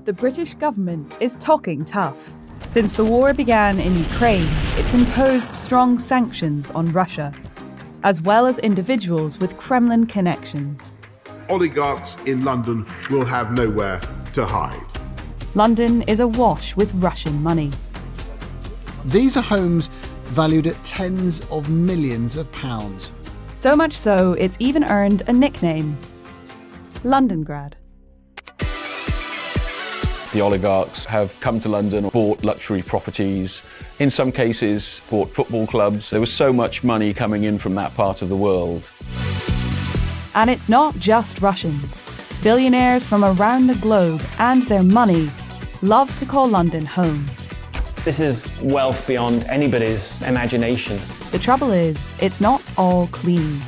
The British government is talking tough. Since the war began in Ukraine, it's imposed strong sanctions on Russia, as well as individuals with Kremlin connections. Oligarchs in London will have nowhere to hide. London is awash with Russian money. These are homes valued at tens of millions of pounds. So much so, it's even earned a nickname: Londongrad. The oligarchs have come to London, bought luxury properties, in some cases bought football clubs. There was so much money coming in from that part of the world. And it's not just Russians. Billionaires from around the globe and their money love to call London home. This is wealth beyond anybody's imagination. The trouble is, it's not all clean.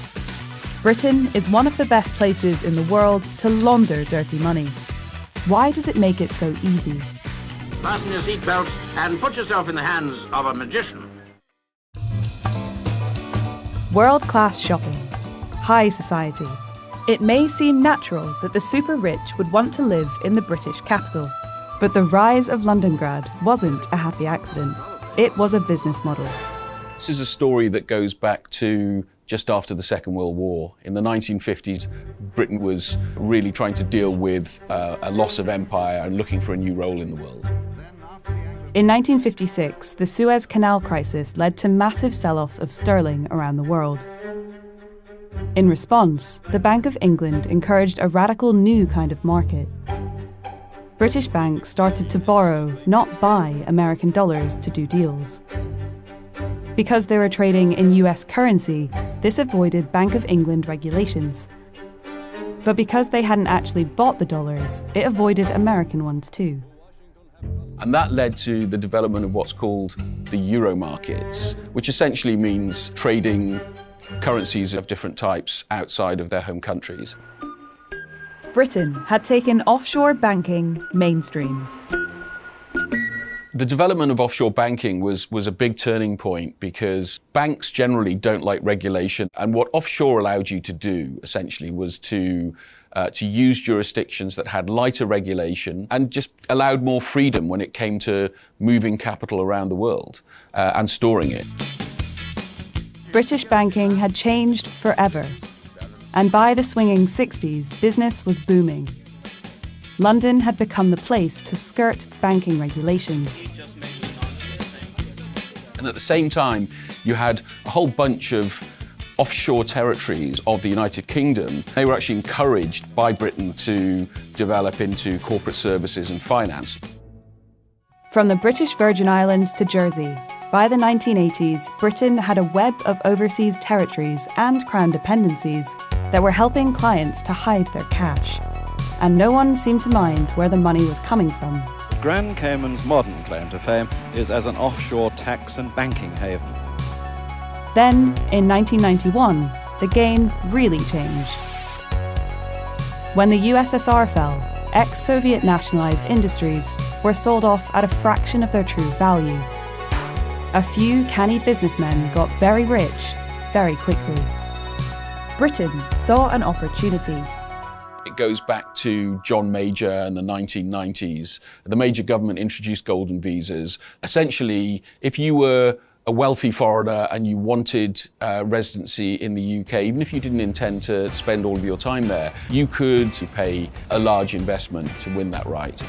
Britain is one of the best places in the world to launder dirty money. Why does it make it so easy? Fasten your seatbelts and put yourself in the hands of a magician. World-class shopping. High society. It may seem natural that the super rich would want to live in the British capital. But the rise of Londongrad wasn't a happy accident. It was a business model. This is a story that goes back to just after the Second World War. In the 1950s, Britain was really trying to deal with a loss of empire and looking for a new role in the world. In 1956, the Suez Canal crisis led to massive sell-offs of sterling around the world. In response, the Bank of England encouraged a radical new kind of market. British banks started to borrow, not buy, American dollars to do deals. Because they were trading in US currency, this avoided Bank of England regulations. But because they hadn't actually bought the dollars, it avoided American ones too. And that led to the development of what's called the euro markets, which essentially means trading currencies of different types outside of their home countries. Britain had taken offshore banking mainstream. The development of offshore banking was a big turning point because banks generally don't like regulation. And what offshore allowed you to do, essentially, was to use jurisdictions that had lighter regulation and just allowed more freedom when it came to moving capital around the world and storing it. British banking had changed forever. And by the swinging 60s, business was booming. London had become the place to skirt banking regulations. And at the same time, you had a whole bunch of offshore territories of the United Kingdom. They were actually encouraged by Britain to develop into corporate services and finance. From the British Virgin Islands to Jersey, by the 1980s, Britain had a web of overseas territories and crown dependencies that were helping clients to hide their cash. And no one seemed to mind where the money was coming from. Grand Cayman's modern claim to fame is as an offshore tax and banking haven. Then, in 1991, the game really changed. When the USSR fell, ex-Soviet nationalized industries were sold off at a fraction of their true value. A few canny businessmen got very rich very quickly. Britain saw an opportunity. It goes back to John Major in the 1990s. The Major government introduced golden visas. Essentially, if you were a wealthy foreigner and you wanted residency in the UK, even if you didn't intend to spend all of your time there, you could pay a large investment to win that right.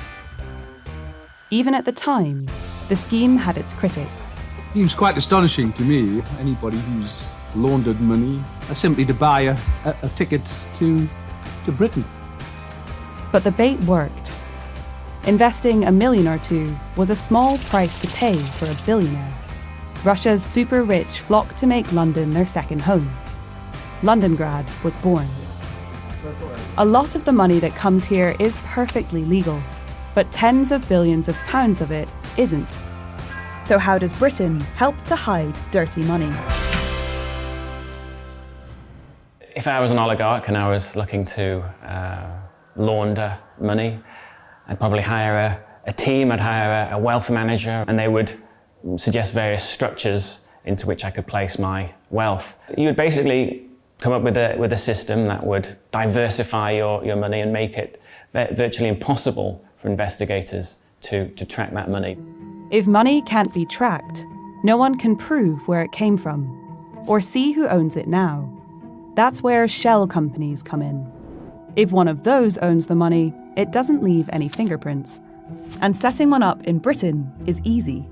Even at the time, the scheme had its critics. It seems quite astonishing to me, anybody who's laundered money, simply to buy a ticket to Britain. But the bait worked. Investing $1 million or $2 million was a small price to pay for a billionaire. Russia's super rich flocked to make London their second home. Londongrad was born. A lot of the money that comes here is perfectly legal, but tens of billions of pounds of it isn't. So how does Britain help to hide dirty money? If I was an oligarch and I was looking to launder money, I'd probably hire a team, I'd hire a wealth manager, and they would suggest various structures into which I could place my wealth. You would basically come up with a system that would diversify your money and make it virtually impossible for investigators to track that money. If money can't be tracked, no one can prove where it came from or see who owns it now. That's where shell companies come in. If one of those owns the money, it doesn't leave any fingerprints. And setting one up in Britain is easy.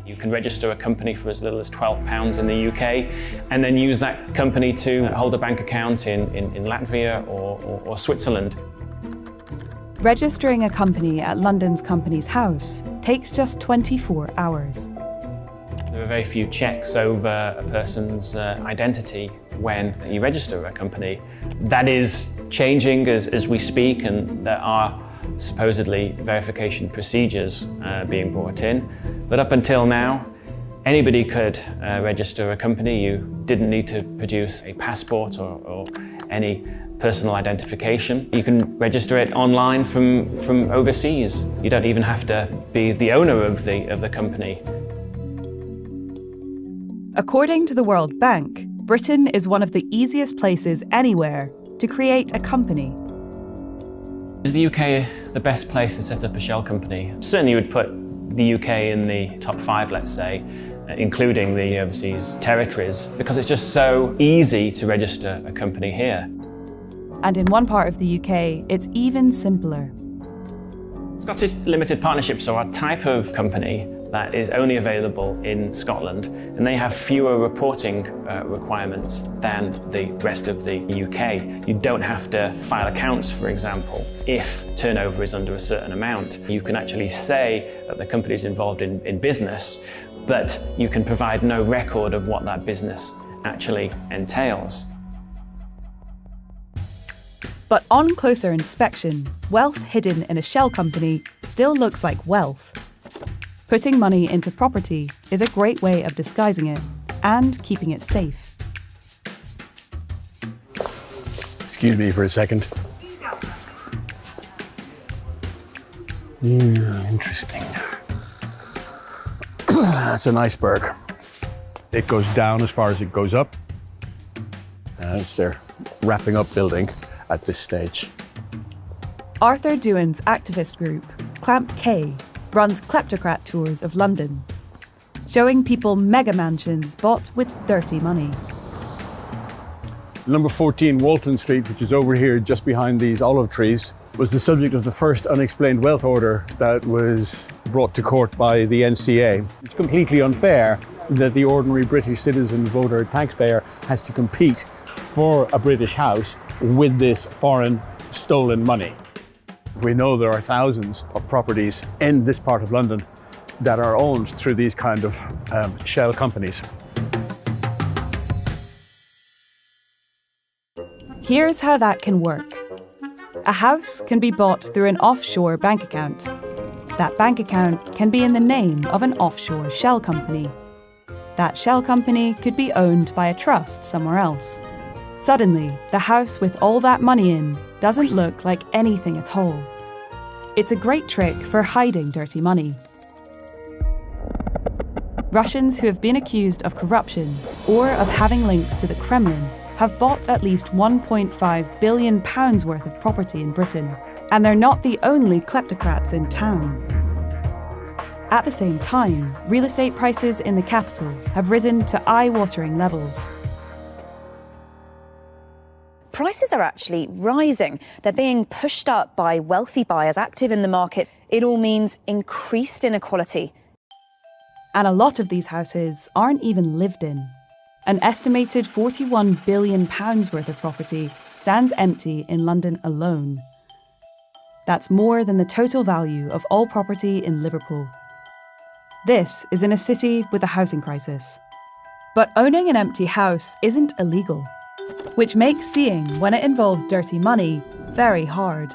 You can register a company for as little as £12 in the UK and then use that company to hold a bank account in Latvia or Switzerland. Registering a company at London's Companies House takes just 24 hours. There are very few checks over a person's identity when you register a company. That is changing as we speak, and there are supposedly verification procedures being brought in. But up until now, anybody could register a company. You didn't need to produce a passport or any personal identification. You can register it online from overseas. You don't even have to be the owner of the company. According to the World Bank, Britain is one of the easiest places anywhere to create a company. Is the UK the best place to set up a shell company? Certainly you would put the UK in the top 5, let's say, including the overseas territories, because it's just so easy to register a company here. And in one part of the UK, it's even simpler. Scottish limited partnerships are a type of company that is only available in Scotland, and they have fewer reporting requirements than the rest of the UK. You don't have to file accounts, for example, if turnover is under a certain amount. You can actually say that the company is involved in business, but you can provide no record of what that business actually entails. But on closer inspection, wealth hidden in a shell company still looks like wealth. Putting money into property is a great way of disguising it and keeping it safe. Excuse me for a second. Interesting. That's an iceberg. It goes down as far as it goes up. It's their wrapping up building at this stage. Arthur Dewan's activist group, Clamp K, runs kleptocrat tours of London, showing people mega mansions bought with dirty money. Number 14 Walton Street, which is over here just behind these olive trees, was the subject of the first unexplained wealth order that was brought to court by the NCA. It's completely unfair that the ordinary British citizen, voter, taxpayer has to compete for a British house with this foreign stolen money. We know there are thousands of properties in this part of London that are owned through these kind of shell companies. Here's how that can work. A house can be bought through an offshore bank account. That bank account can be in the name of an offshore shell company. That shell company could be owned by a trust somewhere else. Suddenly, the house with all that money in doesn't look like anything at all. It's a great trick for hiding dirty money. Russians who have been accused of corruption or of having links to the Kremlin have bought at least £1.5 billion worth of property in Britain, and they're not the only kleptocrats in town. At the same time, real estate prices in the capital have risen to eye-watering levels. Prices are actually rising. They're being pushed up by wealthy buyers active in the market. It all means increased inequality. And a lot of these houses aren't even lived in. An estimated £41 billion worth of property stands empty in London alone. That's more than the total value of all property in Liverpool. This is in a city with a housing crisis. But owning an empty house isn't illegal, which makes seeing when it involves dirty money very hard.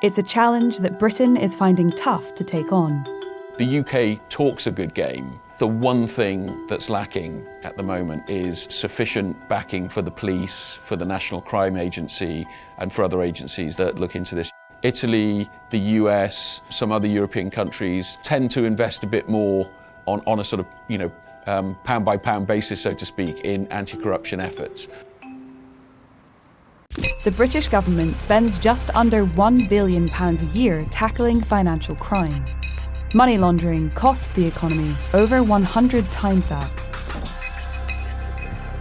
It's a challenge that Britain is finding tough to take on. The UK talks a good game. The one thing that's lacking at the moment is sufficient backing for the police, for the National Crime Agency, and for other agencies that look into this. Italy, the US, some other European countries tend to invest a bit more on a sort of, pound by pound basis, so to speak, in anti-corruption efforts. the British government spends just under £1 billion a year tackling financial crime. Money laundering costs the economy over 100 times that.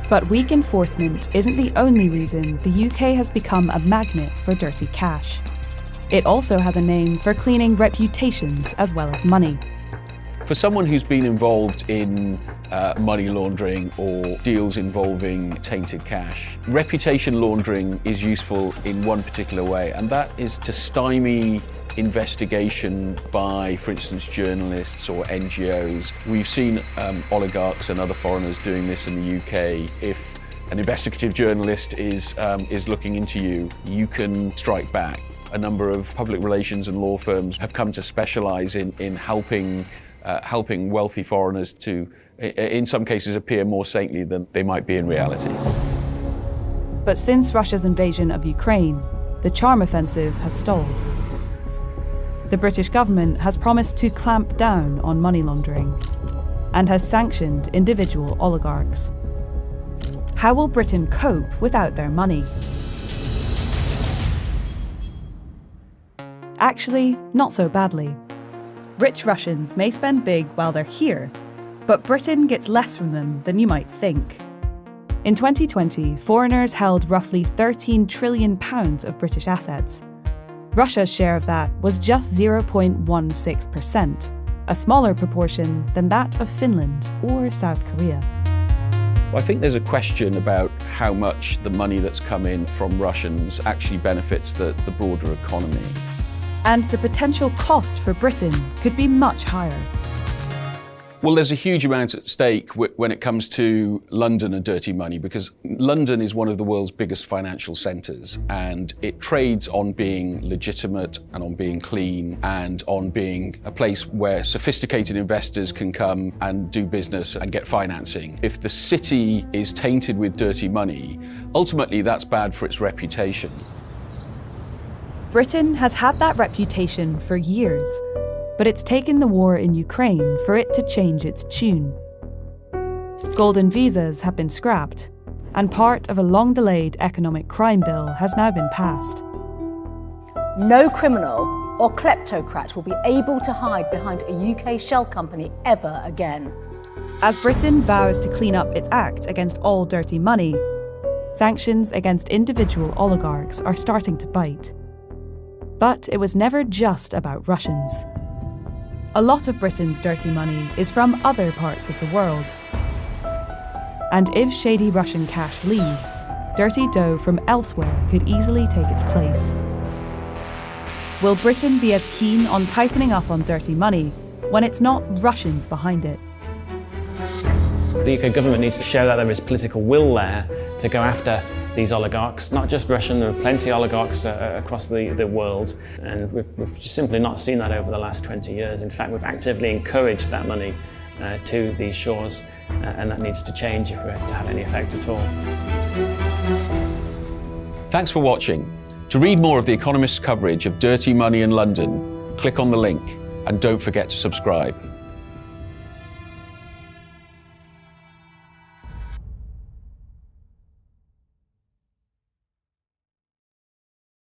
But weak enforcement isn't the only reason the UK has become a magnet for dirty cash. It also has a name for cleaning reputations as well as money. For someone who's been involved in money laundering or deals involving tainted cash, reputation laundering is useful in one particular way, and that is to stymie investigation by, for instance, journalists or NGOs. We've seen oligarchs and other foreigners doing this in the UK. If an investigative journalist is looking into you, you can strike back. A number of public relations and law firms have come to specialise in helping wealthy foreigners to, in some cases, appear more saintly than they might be in reality. But since Russia's invasion of Ukraine, the charm offensive has stalled. The British government has promised to clamp down on money laundering and has sanctioned individual oligarchs. How will Britain cope without their money? Actually, not so badly. Rich Russians may spend big while they're here, but Britain gets less from them than you might think. In 2020, foreigners held roughly £13 trillion of British assets. Russia's share of that was just 0.16%, a smaller proportion than that of Finland or South Korea. Well, I think there's a question about how much the money that's come in from Russians actually benefits the broader economy. And the potential cost for Britain could be much higher. Well, there's a huge amount at stake when it comes to London and dirty money, because London is one of the world's biggest financial centres, and it trades on being legitimate and on being clean and on being a place where sophisticated investors can come and do business and get financing. If the city is tainted with dirty money, ultimately that's bad for its reputation. Britain has had that reputation for years, but it's taken the war in Ukraine for it to change its tune. Golden visas have been scrapped, and part of a long-delayed economic crime bill has now been passed. No criminal or kleptocrat will be able to hide behind a UK shell company ever again. As Britain vows to clean up its act against all dirty money, sanctions against individual oligarchs are starting to bite. But it was never just about Russians. A lot of Britain's dirty money is from other parts of the world. And if shady Russian cash leaves, dirty dough from elsewhere could easily take its place. Will Britain be as keen on tightening up on dirty money when it's not Russians behind it? The UK government needs to show that there is political will there to go after these oligarchs, not just Russian, there are plenty of oligarchs across the world, and we've simply not seen that over the last 20 years. In fact, we've actively encouraged that money to these shores, and that needs to change if we're to have any effect at all. Thanks for watching. To read more of The Economist's coverage of dirty money in London, click on the link and don't forget to subscribe.